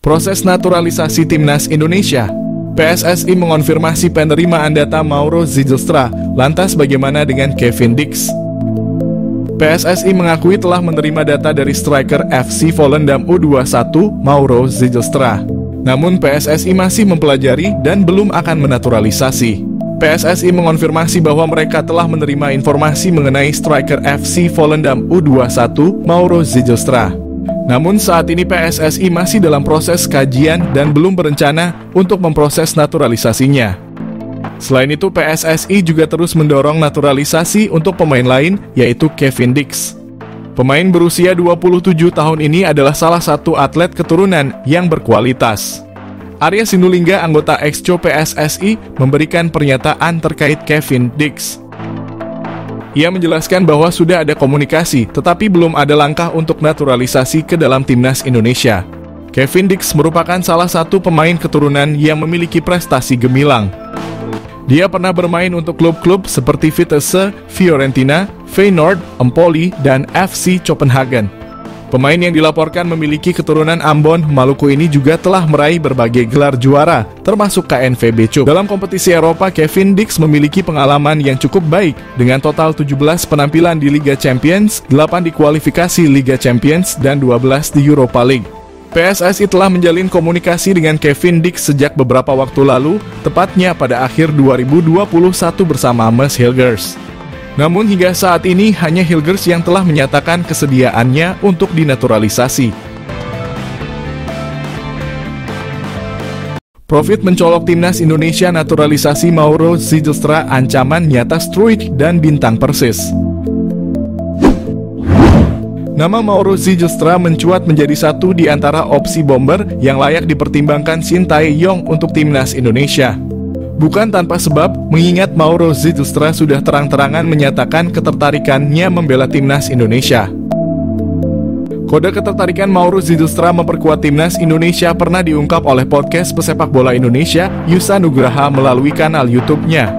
Proses naturalisasi Timnas Indonesia. PSSI mengonfirmasi penerimaan data Mauro Zijlstra. Lantas bagaimana dengan Kevin Dix? PSSI mengakui telah menerima data dari striker FC Volendam U21 Mauro Zijlstra. Namun PSSI masih mempelajari dan belum akan menaturalisasi. PSSI mengonfirmasi bahwa mereka telah menerima informasi mengenai striker FC Volendam U21 Mauro Zijlstra. Namun saat ini PSSI masih dalam proses kajian dan belum berencana untuk memproses naturalisasinya. Selain itu, PSSI juga terus mendorong naturalisasi untuk pemain lain, yaitu Kevin Dix. Pemain berusia 27 tahun ini adalah salah satu atlet keturunan yang berkualitas. Arya Sinulinga, anggota Exco PSSI, memberikan pernyataan terkait Kevin Dix. Ia menjelaskan bahwa sudah ada komunikasi, tetapi belum ada langkah untuk naturalisasi ke dalam Timnas Indonesia. Kevin Dix merupakan salah satu pemain keturunan yang memiliki prestasi gemilang. Dia pernah bermain untuk klub-klub seperti Vitesse, Fiorentina, Feyenoord, Empoli, dan FC Copenhagen. Pemain yang dilaporkan memiliki keturunan Ambon, Maluku ini juga telah meraih berbagai gelar juara, termasuk KNVB Cup. Dalam kompetisi Eropa, Kevin Dix memiliki pengalaman yang cukup baik, dengan total 17 penampilan di Liga Champions, 8 di kualifikasi Liga Champions, dan 12 di Europa League. PSSI telah menjalin komunikasi dengan Kevin Dix sejak beberapa waktu lalu, tepatnya pada akhir 2021 bersama Mes Hilgers. Namun hingga saat ini hanya Hilgers yang telah menyatakan kesediaannya untuk dinaturalisasi. Profit mencolok Timnas Indonesia naturalisasi Mauro Zijlstra, ancaman nyata Struijk dan bintang Persis. Nama Mauro Zijlstra mencuat menjadi satu di antara opsi bomber yang layak dipertimbangkan Shin Tae-yong untuk Timnas Indonesia. Bukan tanpa sebab, mengingat Mauro Zijlstra sudah terang-terangan menyatakan ketertarikannya membela Timnas Indonesia. Kode ketertarikan Mauro Zijlstra memperkuat Timnas Indonesia pernah diungkap oleh podcast pesepak bola Indonesia, Yusa Nugraha, melalui kanal YouTube-nya.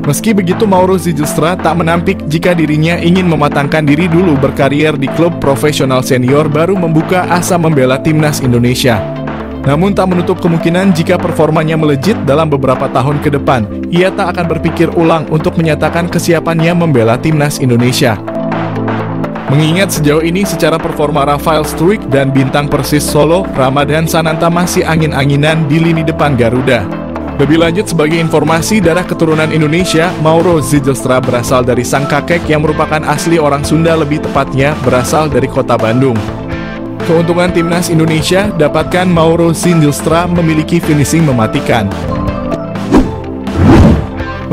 Meski begitu, Mauro Zijlstra tak menampik jika dirinya ingin mematangkan diri dulu berkarier di klub profesional senior baru membuka asa membela Timnas Indonesia. Namun tak menutup kemungkinan jika performanya melejit dalam beberapa tahun ke depan, ia tak akan berpikir ulang untuk menyatakan kesiapannya membela Timnas Indonesia. Mengingat sejauh ini secara performa Rafael Struijk dan bintang Persis Solo, Ramadhan Sananta masih angin-anginan di lini depan Garuda. Lebih lanjut, sebagai informasi, darah keturunan Indonesia, Mauro Zijlstra berasal dari sang kakek yang merupakan asli orang Sunda, lebih tepatnya berasal dari kota Bandung. Keuntungan Timnas Indonesia, dapatkan Mauro Zijlstra memiliki finishing mematikan.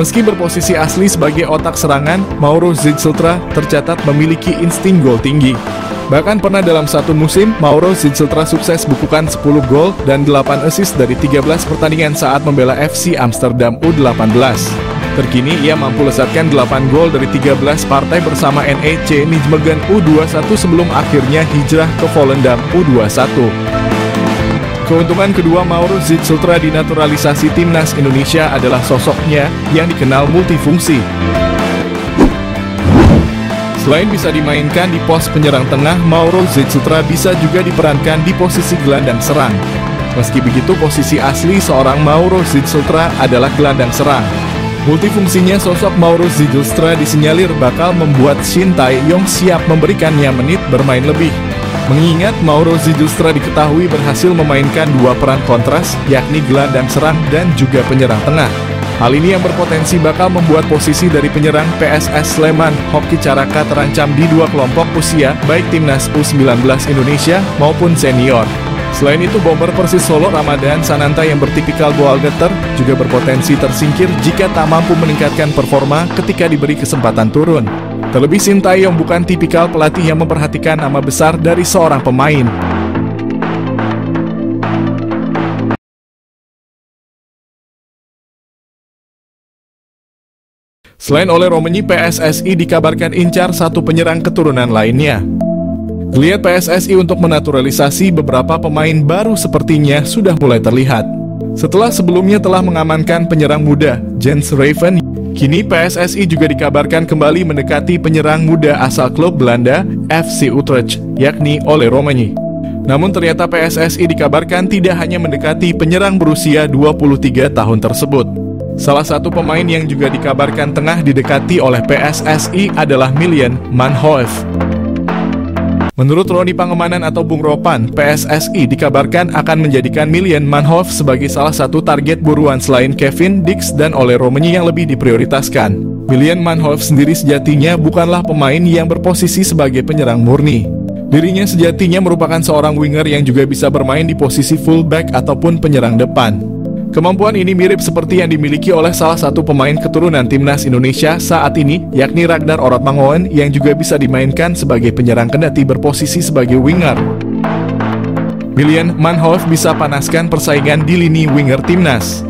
Meski berposisi asli sebagai otak serangan, Mauro Zijlstra tercatat memiliki insting gol tinggi. Bahkan pernah dalam satu musim, Mauro Zijlstra sukses bukukan 10 gol dan 8 assist dari 13 pertandingan saat membela FC Amsterdam U18. Terkini ia mampu lesatkan 8 gol dari 13 partai bersama NEC Nijmegen U21 sebelum akhirnya hijrah ke Volendam U21. Keuntungan kedua Mauro Zijlstra di naturalisasi Timnas Indonesia adalah sosoknya yang dikenal multifungsi. Selain bisa dimainkan di pos penyerang tengah, Mauro Zijlstra bisa juga diperankan di posisi gelandang serang. Meski begitu, posisi asli seorang Mauro Zijlstra adalah gelandang serang. Multifungsinya sosok Mauro Zijlstra disinyalir bakal membuat Shin Tae-yong siap memberikannya menit bermain lebih. Mengingat Mauro Zijlstra diketahui berhasil memainkan dua peran kontras, yakni gelandang serang dan juga penyerang tengah. Hal ini yang berpotensi bakal membuat posisi dari penyerang PSS Sleman, Hoki Caraka terancam di dua kelompok usia, baik Timnas U19 Indonesia maupun senior. Selain itu, bomber Persis Solo Ramadhan Sananta yang bertipikal goal getter juga berpotensi tersingkir jika tak mampu meningkatkan performa ketika diberi kesempatan turun. Terlebih Shin Tae-yong bukan tipikal pelatih yang memperhatikan nama besar dari seorang pemain. Selain oleh Romenyi, PSSI dikabarkan incar satu penyerang keturunan lainnya. Geliat PSSI untuk menaturalisasi beberapa pemain baru sepertinya sudah mulai terlihat. Setelah sebelumnya telah mengamankan penyerang muda, Jens Raven, kini PSSI juga dikabarkan kembali mendekati penyerang muda asal klub Belanda, FC Utrecht, yakni Ole Romenyi. Namun ternyata PSSI dikabarkan tidak hanya mendekati penyerang berusia 23 tahun tersebut. Salah satu pemain yang juga dikabarkan tengah didekati oleh PSSI adalah Milan Manhoef. Menurut Roni Pangemanan atau Bung Ropan, PSSI dikabarkan akan menjadikan Milan Manhoef sebagai salah satu target buruan selain Kevin Dix dan Ole Romeni yang lebih diprioritaskan. Milan Manhoef sendiri sejatinya bukanlah pemain yang berposisi sebagai penyerang murni. Dirinya sejatinya merupakan seorang winger yang juga bisa bermain di posisi fullback ataupun penyerang depan. Kemampuan ini mirip seperti yang dimiliki oleh salah satu pemain keturunan timnas Indonesia saat ini, yakni Ragnar Orotmangoen yang juga bisa dimainkan sebagai penyerang kendati berposisi sebagai winger. Milan Manhoef bisa panaskan persaingan di lini winger timnas.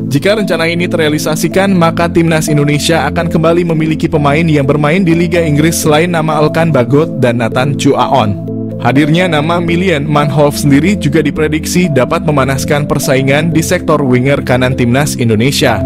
Jika rencana ini terrealisasikan, maka timnas Indonesia akan kembali memiliki pemain yang bermain di Liga Inggris selain nama Elkan Bagot dan Nathan Chuaon. Hadirnya nama Milan Manhoef sendiri juga diprediksi dapat memanaskan persaingan di sektor winger kanan timnas Indonesia.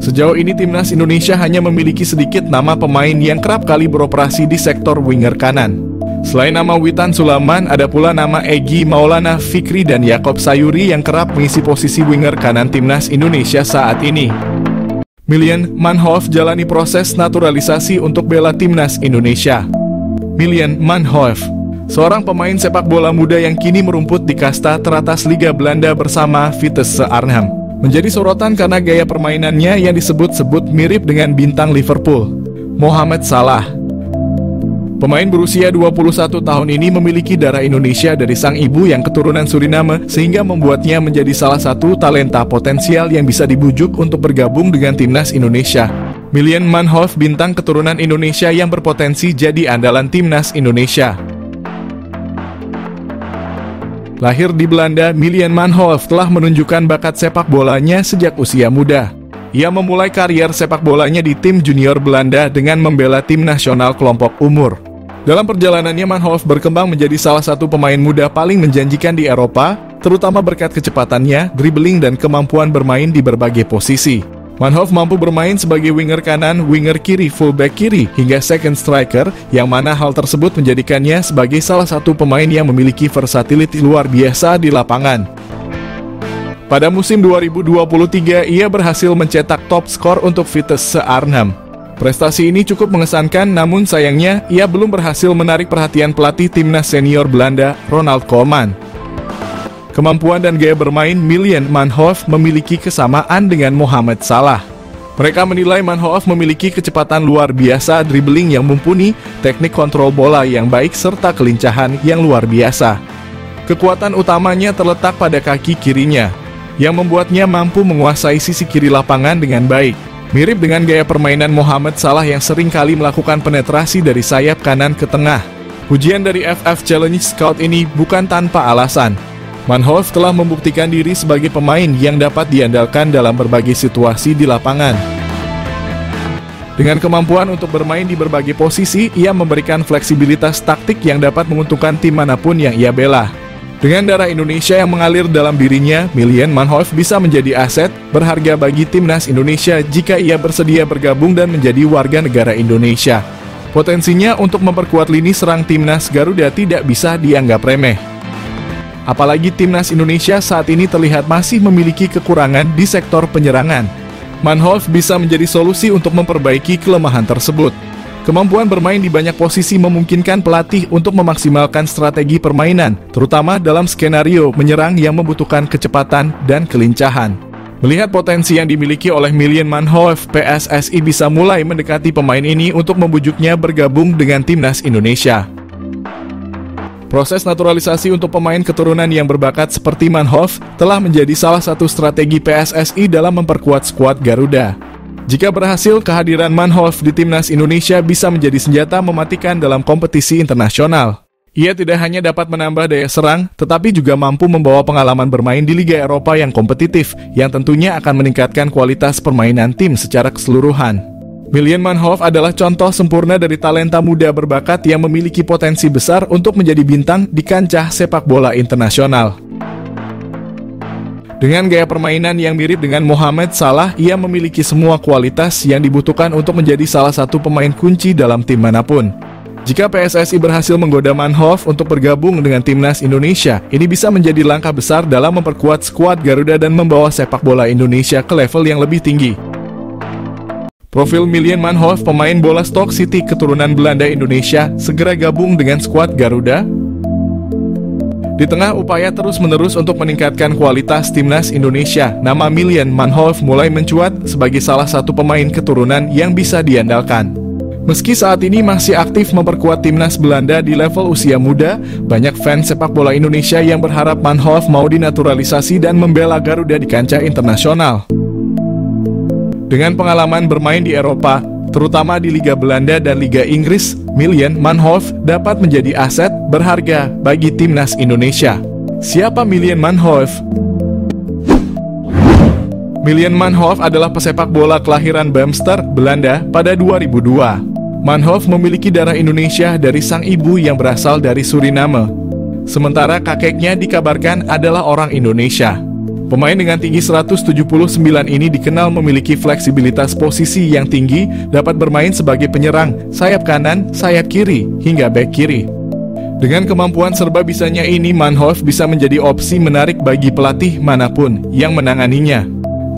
Sejauh ini timnas Indonesia hanya memiliki sedikit nama pemain yang kerap kali beroperasi di sektor winger kanan. Selain nama Witan Sulaiman, ada pula nama Egy Maulana Fikri dan Yakob Sayuri yang kerap mengisi posisi winger kanan timnas Indonesia saat ini. Milan Manhoef jalani proses naturalisasi untuk bela timnas Indonesia. Milan Manhoef, seorang pemain sepak bola muda yang kini merumput di kasta teratas Liga Belanda bersama Vitesse Arnhem, menjadi sorotan karena gaya permainannya yang disebut-sebut mirip dengan bintang Liverpool, Mohamed Salah. Pemain berusia 21 tahun ini memiliki darah Indonesia dari sang ibu yang keturunan Suriname, sehingga membuatnya menjadi salah satu talenta potensial yang bisa dibujuk untuk bergabung dengan timnas Indonesia. Milan Manhoef bintang keturunan Indonesia yang berpotensi jadi andalan timnas Indonesia. Lahir di Belanda, Milan Manhoef telah menunjukkan bakat sepak bolanya sejak usia muda. Ia memulai karier sepak bolanya di tim junior Belanda dengan membela tim nasional kelompok umur. Dalam perjalanannya, Manhoef berkembang menjadi salah satu pemain muda paling menjanjikan di Eropa, terutama berkat kecepatannya, dribbling dan kemampuan bermain di berbagai posisi. Manhoef mampu bermain sebagai winger kanan, winger kiri, fullback kiri, hingga second striker, yang mana hal tersebut menjadikannya sebagai salah satu pemain yang memiliki versatility luar biasa di lapangan. Pada musim 2023, ia berhasil mencetak top skor untuk Vitesse Arnhem. Prestasi ini cukup mengesankan, namun sayangnya ia belum berhasil menarik perhatian pelatih timnas senior Belanda, Ronald Koeman. Kemampuan dan gaya bermain Milan Manhoef memiliki kesamaan dengan Mohamed Salah. Mereka menilai Manhoef memiliki kecepatan luar biasa, dribbling yang mumpuni, teknik kontrol bola yang baik, serta kelincahan yang luar biasa. Kekuatan utamanya terletak pada kaki kirinya, yang membuatnya mampu menguasai sisi kiri lapangan dengan baik. Mirip dengan gaya permainan Mohamed Salah yang sering kali melakukan penetrasi dari sayap kanan ke tengah. Ujian dari FF Challenge Scout ini bukan tanpa alasan. Manhoef telah membuktikan diri sebagai pemain yang dapat diandalkan dalam berbagai situasi di lapangan. Dengan kemampuan untuk bermain di berbagai posisi, ia memberikan fleksibilitas taktik yang dapat menguntungkan tim manapun yang ia bela. Dengan darah Indonesia yang mengalir dalam dirinya, Milan Manhoef bisa menjadi aset berharga bagi timnas Indonesia jika ia bersedia bergabung dan menjadi warga negara Indonesia. Potensinya untuk memperkuat lini serang timnas Garuda tidak bisa dianggap remeh. Apalagi timnas Indonesia saat ini terlihat masih memiliki kekurangan di sektor penyerangan. Manhoef bisa menjadi solusi untuk memperbaiki kelemahan tersebut. Kemampuan bermain di banyak posisi memungkinkan pelatih untuk memaksimalkan strategi permainan, terutama dalam skenario menyerang yang membutuhkan kecepatan dan kelincahan. Melihat potensi yang dimiliki oleh Milan Manhoef, PSSI bisa mulai mendekati pemain ini untuk membujuknya bergabung dengan timnas Indonesia. Proses naturalisasi untuk pemain keturunan yang berbakat seperti Manhoef telah menjadi salah satu strategi PSSI dalam memperkuat skuad Garuda. Jika berhasil, kehadiran Manhoef di timnas Indonesia bisa menjadi senjata mematikan dalam kompetisi internasional. Ia tidak hanya dapat menambah daya serang, tetapi juga mampu membawa pengalaman bermain di Liga Eropa yang kompetitif, yang tentunya akan meningkatkan kualitas permainan tim secara keseluruhan. Milan Manhoef adalah contoh sempurna dari talenta muda berbakat yang memiliki potensi besar untuk menjadi bintang di kancah sepak bola internasional. Dengan gaya permainan yang mirip dengan Mohamed Salah, ia memiliki semua kualitas yang dibutuhkan untuk menjadi salah satu pemain kunci dalam tim manapun. Jika PSSI berhasil menggoda Manhoef untuk bergabung dengan timnas Indonesia, ini bisa menjadi langkah besar dalam memperkuat skuad Garuda dan membawa sepak bola Indonesia ke level yang lebih tinggi. Profil Miljan Manhoef, pemain bola Stoke City keturunan Belanda Indonesia, segera gabung dengan skuad Garuda. Di tengah upaya terus-menerus untuk meningkatkan kualitas timnas Indonesia, nama Miljan Manhoef mulai mencuat sebagai salah satu pemain keturunan yang bisa diandalkan. Meski saat ini masih aktif memperkuat timnas Belanda di level usia muda, banyak fans sepak bola Indonesia yang berharap Manhoef mau dinaturalisasi dan membela Garuda di kancah internasional. Dengan pengalaman bermain di Eropa, terutama di Liga Belanda dan Liga Inggris, Miljan Manhoef dapat menjadi aset berharga bagi timnas Indonesia. Siapa Miljan Manhoef? Miljan Manhoef adalah pesepak bola kelahiran Bemster, Belanda pada 2002. Manhoef memiliki darah Indonesia dari sang ibu yang berasal dari Suriname. Sementara kakeknya dikabarkan adalah orang Indonesia. Pemain dengan tinggi 179 ini dikenal memiliki fleksibilitas posisi yang tinggi, dapat bermain sebagai penyerang, sayap kanan, sayap kiri, hingga bek kiri. Dengan kemampuan serba bisanya ini, Manhoef bisa menjadi opsi menarik bagi pelatih manapun yang menanganinya.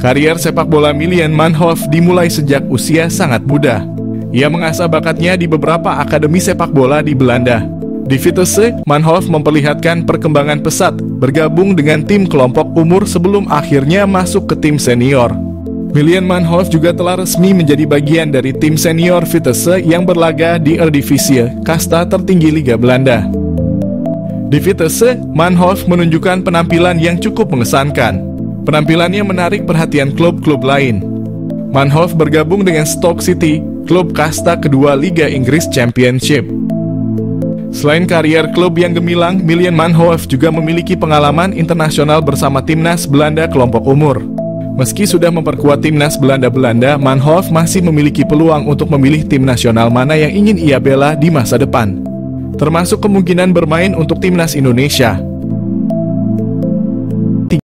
Karier sepak bola Miljan Manhoef dimulai sejak usia sangat muda. Ia mengasah bakatnya di beberapa akademi sepak bola di Belanda. Di Vitesse, Manhoef memperlihatkan perkembangan pesat, bergabung dengan tim kelompok umur sebelum akhirnya masuk ke tim senior. Miljan Manhoef juga telah resmi menjadi bagian dari tim senior Vitesse yang berlaga di Eredivisie, kasta tertinggi Liga Belanda. Di Vitesse, Manhoef menunjukkan penampilan yang cukup mengesankan. Penampilannya menarik perhatian klub-klub lain. Manhoef bergabung dengan Stoke City, klub kasta kedua Liga Inggris Championship. Selain karier klub yang gemilang, Miljan Manhoef juga memiliki pengalaman internasional bersama timnas Belanda kelompok umur. Meski sudah memperkuat timnas Belanda, Manhoef masih memiliki peluang untuk memilih tim nasional mana yang ingin ia bela di masa depan. Termasuk kemungkinan bermain untuk timnas Indonesia.